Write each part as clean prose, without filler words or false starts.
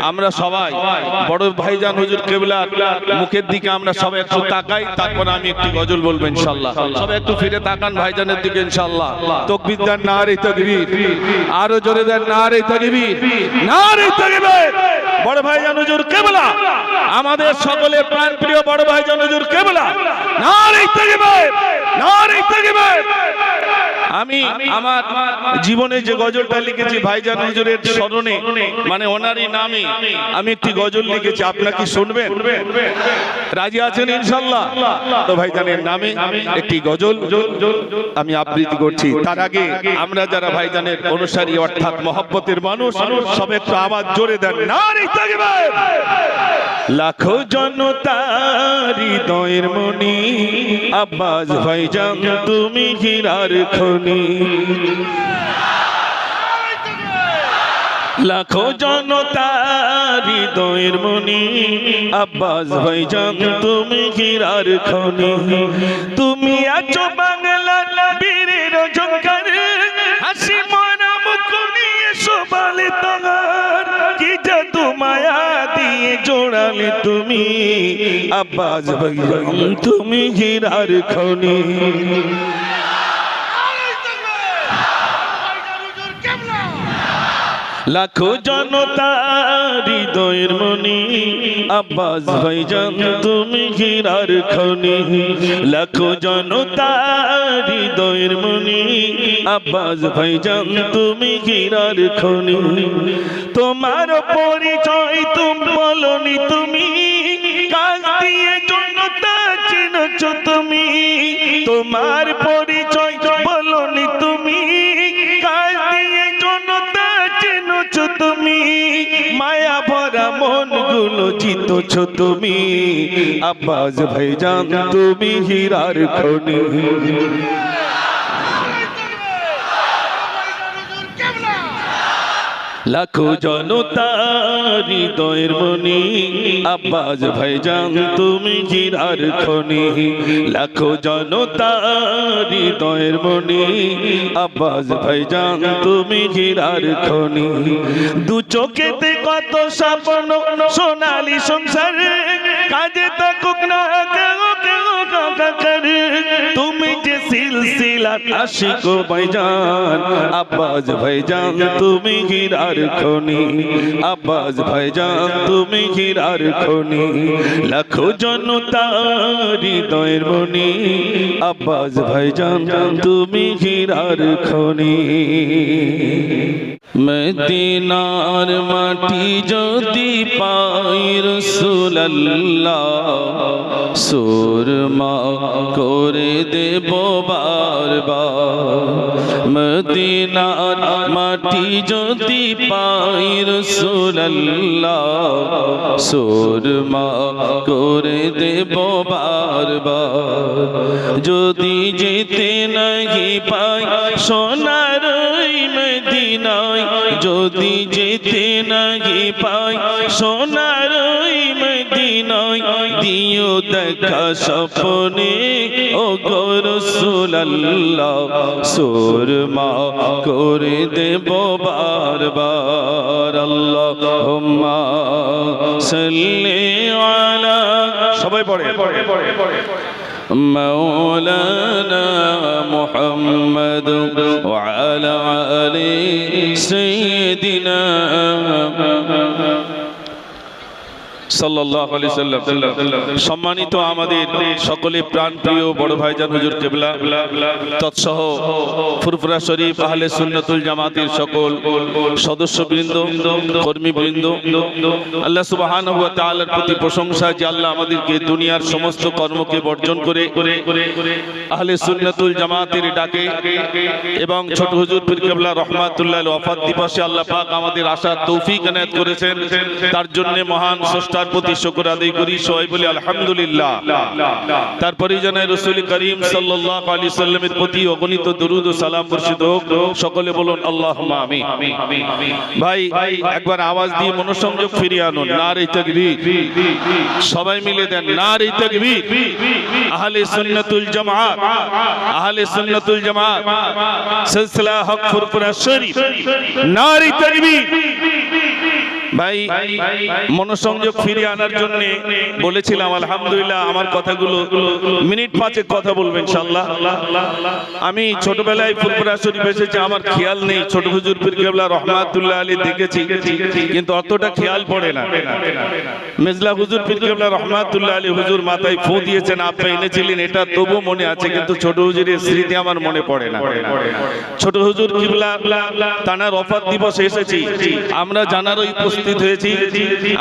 আমরা সবাই বড় ভাইজান হুজুর কিবলার মুখের দিকে আমরা সবাই একটু তাকাই, তারপর আমি একটি গজল বলবো ইনশাআল্লাহ। সবাই একটু ফিরে তাকান ভাইজানের দিকে ইনশাআল্লাহ। তাকবীর দেন, নারে তাকবীর, আরো জোরে দেন, নারে তাকবীর, নারে তাকবীর। বড় ভাইজান হুজুর কিবলা, আমাদের সকলের প্রাণপ্রিয় বড় ভাইজান হুজুর কিবলা, নারে তাকবীর, নারে তাকবীর। আমি আমার জীবনে যে গজলটা লিখেছি ভাইজান হুজুরের স্মরণে, মানে ওনারই নামে আমি একটি গজল লিখেছি। আপনারা কি শুনবেন? রাজি আছেন ইনশাআল্লাহ? তো ভাইজানের নামে একটি গজল আমি আবৃত্তি করছি। তার আগে আমরা যারা ভাইজানের অনুসারী অর্থাৎ মহব্বতের মানুষ, সবাই একটু আওয়াজ জোরে দেন, নারে তাকবীর। লাখো জনতা হৃদয়ের মনি, আব্বাস ভাইজান তুমি হীরার খনি। লাখো জনতা হৃদয়ের মনি, আব্বাস ভাইজান তুমি হীরার খনি। তুমি আছো বাংলার বীরের ঝঙ্কার, হাসি মরা মুখ নিয়ে শোভালে তোমার, কি জাদু মায়া দিয়ে জোড়ালে তুমি, আব্বাস ভাইজান তুমি হীরার খনি। লাখো জনতা হৃদয়ের মনি, আব্বাস ভাইজান তুমি হীরার খনি। লাখো জনতা হৃদয়ের মনি, আব্বাস ভাইজান তুমি হীরার খনি। তোমার পরিচয় তুমি বলনি, তুমি কাজ দিয়ে জনতা চিনছ তুমি। তোমার পরিচয় বলনি, তুমি কাজ দিয়ে জনতা চিনছ তুমি। মায়া ভরা মন গুলো জিতছ তুমি, আব্বাস ভাইজান তুমি হীরার খনি। লাখো জনতা হৃদয়ের মনি, আব্বাস ভাইজান তুমি হীরার খনি। লাখো জনতা হৃদয়ের মনি, আব্বাস ভাইজান তুমি হীরার খনি। দু চোখেতে কত স্বপ্ন সোনালি সংসার, কাজে থাকুক না কেউ কেউ কাকার। তুমি যে সিলসিলা আশিক ভাইজান, আব্বাস ভাইজান তুমি হীরার খনি। আব্বাস ভাইজান তুমি হীরার খনি। লাখো জনতা হৃদয়ের মনি, আব্বাস ভাইজান তুমি হীরার খনি। মদিনার মাটি যদি পাই রাসূলুল্লাহ, সুরমা করে দেব বারবার। মদিনার মাটি যদি পাই রাসূলুল্লাহ, সুরমা করে দেব বারবার। যদি যেতে নাহি পাই সোনার মদিনায়, যদি যেতে নাহি পাই সোনার মদিনায়, দিও দেখা স্বপ্নে ও গো রাসূলুল্লাহ, সুরমা করে দেব বারবার। আল্লাহুম্মা সাল্লি আলা, সবাই পড়ে مولانا محمد وعلى آل سيدنا সাল্লাল্লাহু আলাইহি সাল্লাম। সম্মানিত আমাদের সকলে প্রাণপ্রিয় বড় ভাইজান হুজুর কিবলা তৎসহ ফুরফুরা শরীফ আহলে সুন্নাতুল জামাতের সকল সদস্যবৃন্দ, কর্মীবৃন্দ, আল্লাহ সুবহানাহু ওয়া তাআলার প্রতি প্রশংসা যে আল্লাহ আমাদেরকে দুনিয়ার সমস্ত কর্মকে বর্জন করে আহলে সুন্নাতুল জামাতের ডাকে এবং ছোট হুজুর পীর কিবলা রহমাতুল্লাহ আলাইহি ওয়াফাত দিবসে আল্লাহ পাক আমাদের আসার তৌফিক এনায়েত করেছেন। তার জন্য মহান স্রষ্টার প্রতি শুকর আদায় করি, সবাই বলি আলহামদুলিল্লাহ। তারপরে জানাই রাসূল করিম সাল্লাল্লাহু আলাইহি সাল্লামের প্রতি অগণিত দরুদ ও সালাম বর্ষিত হোক। সকলে বলুন আল্লাহুম্মা আমিন। ভাই একবার আওয়াজ দিয়ে মনোসংযোগ ফিরিয়ে আনুন, নারে তাকবীর। সবাই মিলে দেন নারে তাকবীর। আহলে সুন্নাতুল জামাত, আহলে সুন্নাতুল জামাত সিলসিলা হক ফুরফুরা শরীফ, নারে তাকবীর। ভাই মনোসংযোগ ফিরিয়ে আনার জন্য বলেছিলাম, আলহামদুলিল্লাহ আমার কথাগুলো মিনিট 5 কথা বলবেন ইনশাআল্লাহ। আমি ছোটবেলায় ফুরফুরা শরীফ এসেছি, আমার খেয়াল নেই ছোট হুজুর পীর কেবলা রহমাতুল্লাহ আলাইহি দেখেছি, কিন্তু অতটা খেয়াল পড়ে না। মেজলা হুজুর পীর কেবলা রহমাতুল্লাহ আলাইহি হুজুর মাথায় ফু দিয়েছেন, আপনি এনেছিলেন, এটা তবু মনে আছে, কিন্তু ছোট হুজুরের স্মৃতি আমার মনে পড়ে না। ছোট হুজুর কিবলা তানার ওফাত দিবসে এসেছি, আমরা জানারও উপস্থিত হয়েছি।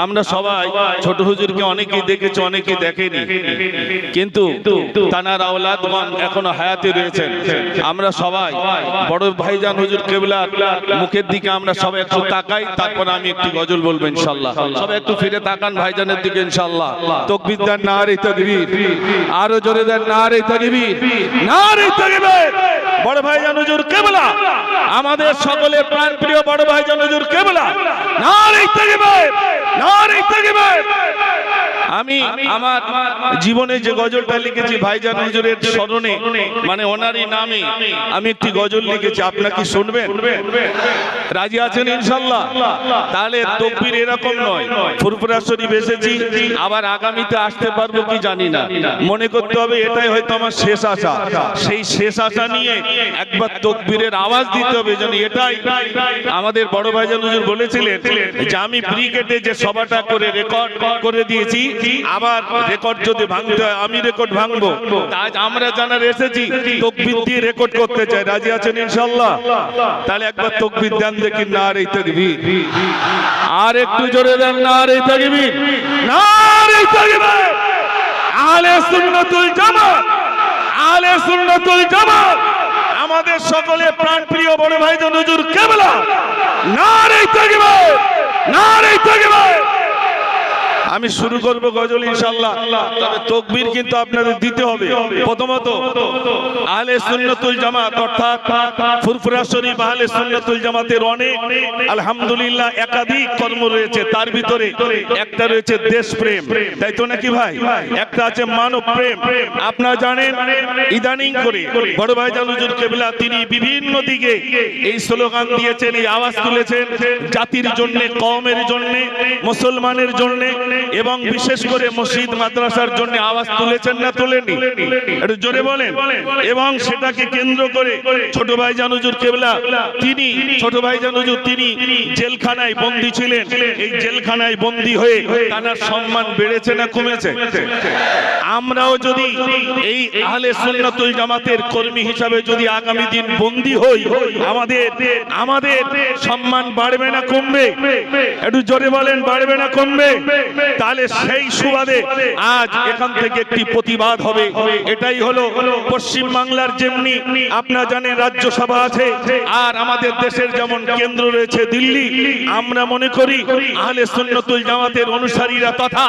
আমরা সবাই ছোট হুজুরকে অনেকেই দেখেছি, অনেকেই দেখেনি, কিন্তু তানার আওলাদগণ এখনো হায়াতে রয়েছেন। আমরা সবাই বড় ভাইজান হুজুর কেবলা মুখের দিকে আমরা সবাই একটু তাকাই, তারপর আমি একটি গজল বলবো ইনশাআল্লাহ। সবাই একটু ফিরে তাকান ভাইজানের দিকে ইনশাআল্লাহ। তাকবীর দেন, নারে তাকবীর, আরো জোরে দেন, নারে তাকবীর, নারে তাকবীর। বড় ভাইজান হুজুর কেবলা, আমাদের সকলের প্রাণপ্রিয় বড় ভাইজান হুজুর কেবলা, নারে তাকবীর, নারে তাকবীর। আমি আমার জীবনে যে গজলটা লিখেছি ভাইজান হুজুরের স্মরণে, মানে ওনারই নামে আমি একটি গজল লিখেছি, আপনারা কি শুনবেন? রাজি আছেন ইনশাআল্লাহ? তাহলে তাকবীর এরকম নয়, ফুরফুরা শরীফ এসেছি, আবার আগামীতে আসতে পারবো কি জানি না। মনে করতে হবে এটাই হয়তো আমার শেষ আশা। সেই শেষ আশা নিয়ে একবার তাকবীরের আওয়াজ দিতে হবে, যেন এটাই আমাদের বড় ভাইজান হুজুর বলেছিলেন যে আমি ব্রিগেডে যে সভাটা করে রেকর্ড করে দিয়েছি, আবার রেকর্ড যদি ভাঙতে হয় আমি রেকর্ড ভাঙবো। আজ আমরা জানার এসেছি তাকবীর দিয়ে রেকর্ড করতে চাই। রাজি আছেন ইনশাআল্লাহ? তাহলে একবার তাকবীর দেন দেখি, নারে তাকবীর, আর একটু জোরে দেন, নারে তাকবীর, নারে তাকবীর। আহলে সুন্নাতুল জামাত, আহলে সুন্নাতুল জামাত, আমাদের সকলের প্রাণপ্রিয় বড় ভাইজান হুজুর কেবলা, নারে তাকবীর, নারে তাকবীর। আমি শুরু করব গজল ইনশাআল্লাহ, তবে তাকবীর কিন্তু আপনাদের দিতে হবে। প্রথমত আহলে সুন্নাতুল জামাত অর্থাৎ ফুরফুরা শরীফ আহলে সুন্নাতুল জামাতের অনেক আলহামদুলিল্লাহ একাধিক কর্ম রয়েছে, তার ভিতরে একটা রয়েছে দেশপ্রেম, তাই তো নাকি ভাই? একটা আছে মানব প্রেম। আপনারা জানেন ইদানিং করে বড় ভাইজান হুজুর কেবলা তিনি বিভিন্ন দিকে এই স্লোগান দিয়েছেন, এই আওয়াজ তুলেছেন, জাতির জন্য, কওমের জন্য, মুসলমানের জন্য, এবং বিশেষ করে মসজিদ মাদ্রাসার জন্য আওয়াজ তুলেছেন না তোলেননি? একটু জোরে বলেন। এবং সেটাকে কেন্দ্র করে ছোট ভাইজান হুজুর কেবলা তিনি, ছোট ভাইজান হুজুর তিনি জেলখানায় বন্দী ছিলেন। এই জেলখানায় বন্দী হয়ে তার সম্মান বেড়েছে না কমেছে? আমরাও যদি এই আহলে সুন্নাতুল জামাতের কর্মী হিসাবে যদি আগামী দিন বন্দী হই, আমাদের সম্মান বাড়বে না কমবে? একটু জোরে বলেন, বাড়বে না কমবে? তাহলে সেই সুবাদে আজ এখান থেকে একটি প্রতিবাদ হবে। এটাই হলো পশ্চিম বাংলার যেমনি আপনারা জানেন রাজ্যসভা আছে, আর আমাদের দেশের যেমন কেন্দ্র রয়েছে দিল্লি। আমরা মনে করি আহলে সুন্নাতুল জামাতের অনুসারীরা তথা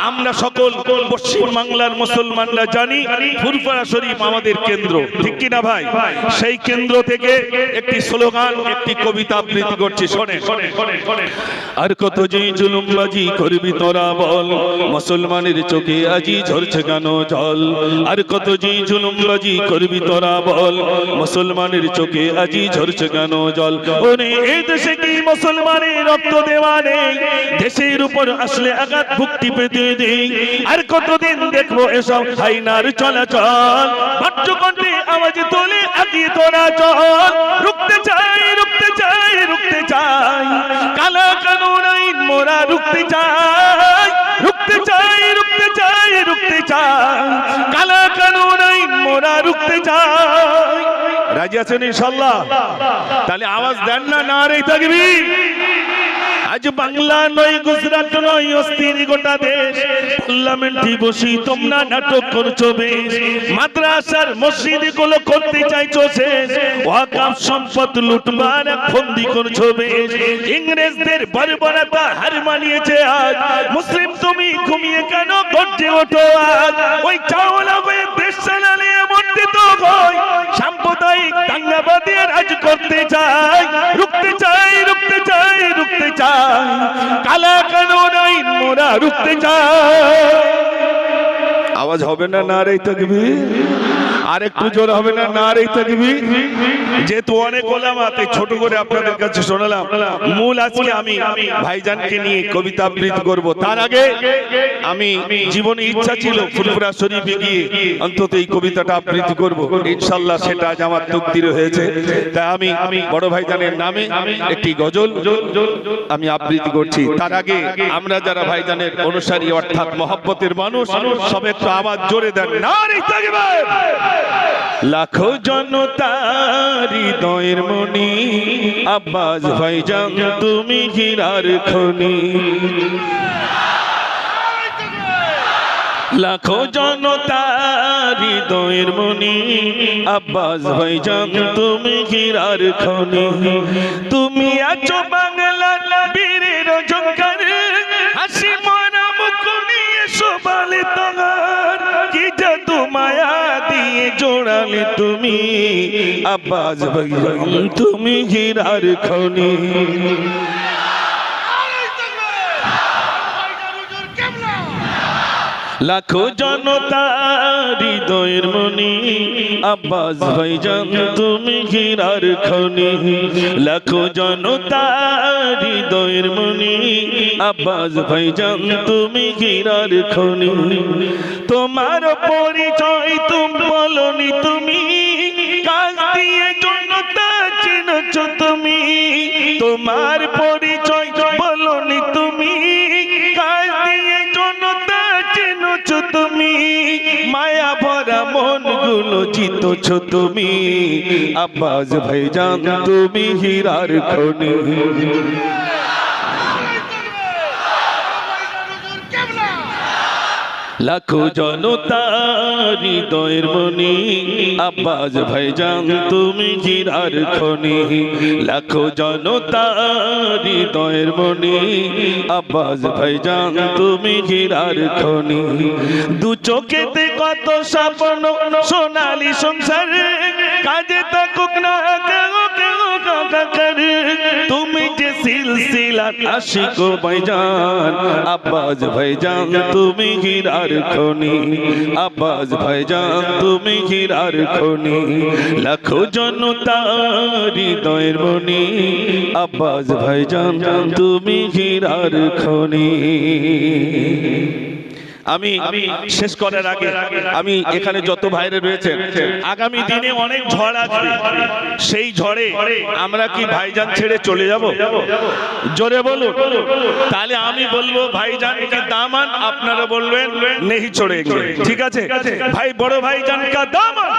আমরা সকল পশ্চিম বাংলার মুসলমানরা জানি ফুরফুরা শরীফ আমাদের কেন্দ্র, ঠিক কি না ভাই? সেই কেন্দ্র থেকে একটি স্লোগান, একটি কবিতা আবৃত্তি করছি, শোনেন। আর কত যে জুলুমবাজি করবি তোরা বল, মুসলমানের চোখে আজি ঝরছে কেন জল? আর কত যে জুলুমবাজি করবি তোরা বল, মুসলমানের চোখে আজি ঝরছে কেন জল? ওরে এই দেশে কি মুসলমানের রক্ত দেওয়া নেই? দেশের উপর আসলে আঘাত ভুক্তি পেতে দেই। আর কতদিন দেখবো এসব হাইনার চলাচল? বাচ্চকণ্ঠে আওয়াজ তোলে আগিয়ে তোরা চল। রুখতে চাই, রুখতে চাই, রুখতে চাই, কালা কানুন আইন মোরা রুখতে চাই, রুখতে চাই, রুখতে চাই, রুখতে চাই, কালা কানুন আইন মোরা রুখতে চাই। রাজি আছেন ইনশাআল্লাহ? তাহলে আওয়াজ দেন না, নারে তাকবীর। আজ বাংলা নয়, গুজরাট নয়, অস্থির গোটা দেশ। পার্লামেন্টে বসি তোমরা নাটক করছো বেশ। মাদ্রাসার মসজিদ গুলো করতে চাইছো শেষ। ওয়াকফ সম্পদ লুটবার ফন্দি করছো বেশ। ইংরেজদের বর্বরতা হার মানিয়েছে আজ। মুসলিম তুমি ঘুমিয়ে কেন গর্জে ওঠো আজ? ওই চাওলা হয়ে দেশ চালালে এমনটি তো হয়। সাম্প্রদায়িক দাঙ্গাবাদী রাজ করতে চাই। রুখতে চাই, রুখতে চাই, রুখতে চাই, কালা কানুন আইন মোরা রুখতে চাই। আওয়াজ হবে না, নারে তাকবীর। আর একটু জোর হবে না নারে তাকবীর? যেহেতু অনেক ওলামা, তাই ছোট করে আপনাদের কাছে শোনালাম। মূল আজকে আমি ভাইজানকে নিয়ে কবিতা আবৃত্তি করব। তার আগে আমি জীবনে ইচ্ছা ছিল ফুলপুরা শরীফে গিয়ে অন্তত এই কবিতাটা আবৃত্তি করব, ইনশাআল্লাহ সেটা আজ আমার তকদির হয়েছে। তাই আমি বড় ভাইজানের নামে একটি গজল আমি আবৃত্তি করছি। তার আগে আমরা যারা ভাইজানের অনুসারী অর্থাৎ মহব্বতের মানুষ, সব একটু আওয়াজ জোরে দেন নারে তাকবীর। লাখো জনতা হৃদয়ের মনি, আব্বাস ভাইজান তুমি হীরার খনি। লাখো জনতা হৃদয়ের মনি, আব্বাস ভাইজান তুমি হীরার খনি। তুমি আছো বাংলার বীরের ঝংকার, হাসি মরা মুখ নিয়ে শোভালে তোমার। কি জাদু মায়া দিয়ে জোড়ালে তুমি, আব্বাস ভাইজান তুমি হীরার খনি। লাখো জনতা হৃদয়ের মনি, আব্বাস ভাইজান তুমি হীরার খনি। লাখো জনতা হৃদয়ের মনি, আব্বাস ভাইজান তুমি হীরার খনি। তোমার পরিচয় তুমি বলনি, তুমি কাজ দিয়ে জনতা চিনছ তুমি। তোমার পরিচয় বলনি, তুমি কাজ দিয়ে জনতা চিনছ তুমি। মায়া ভরা মন গুলো জিতছ তুমি, আব্বাস ভাইজান তুমি হীরার খনি। লাখো জনতা হৃদয়ের মনি, আব্বাস ভাইজান তুমি হীরার খনি। লাখো জনতা হৃদয়ের মনি, আব্বাস ভাইজান তুমি হীরার খনি। দু চোখেতে কত স্বপ্ন সোনালি সংসার, কাজে থাকুক না কেউ কেউ কাকার। তুমি যে সিলসিলা আশিক ভাইজান, আব্বাস ভাইজান তুমি হীরার খনি। আব্বাস ভাইজান তুমি হীরার খনি। লাখো জনতা হৃদয়ের মনি, আব্বাস ভাইজান তুমি হীরার খনি। আমি শেষ করার আগে আমি এখানে যত ভাইরা রয়েছেন, আগামী দিনে অনেক ঝড় আসবে। সেই ঝড়ে আমরা কি ভাইজান ছেড়ে চলে যাব? জোরে বলুন। তাহলে আমি বলবো ভাইজান কা দামান, আপনারা বলবেন নেহি ছোড়েঙ্গে। ঠিক আছে ভাই? বড় ভাইজান কা দামান,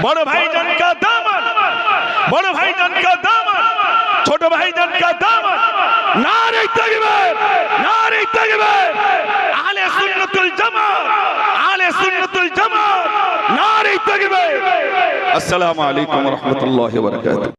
বড় ভাইজান কা দামান, বড় ভাইজান কা দামান, ছোট ভাইজান কা দামান। নারে তাকবীর, নারে তাকবীর। আহলে সুন্নাতুল জামাত, আহলে সুন্নাতুল জামাত, নারে তাকবীর। আসসালামু আলাইকুম ওয়া রাহমাতুল্লাহি ওয়া বারাকাতুহু।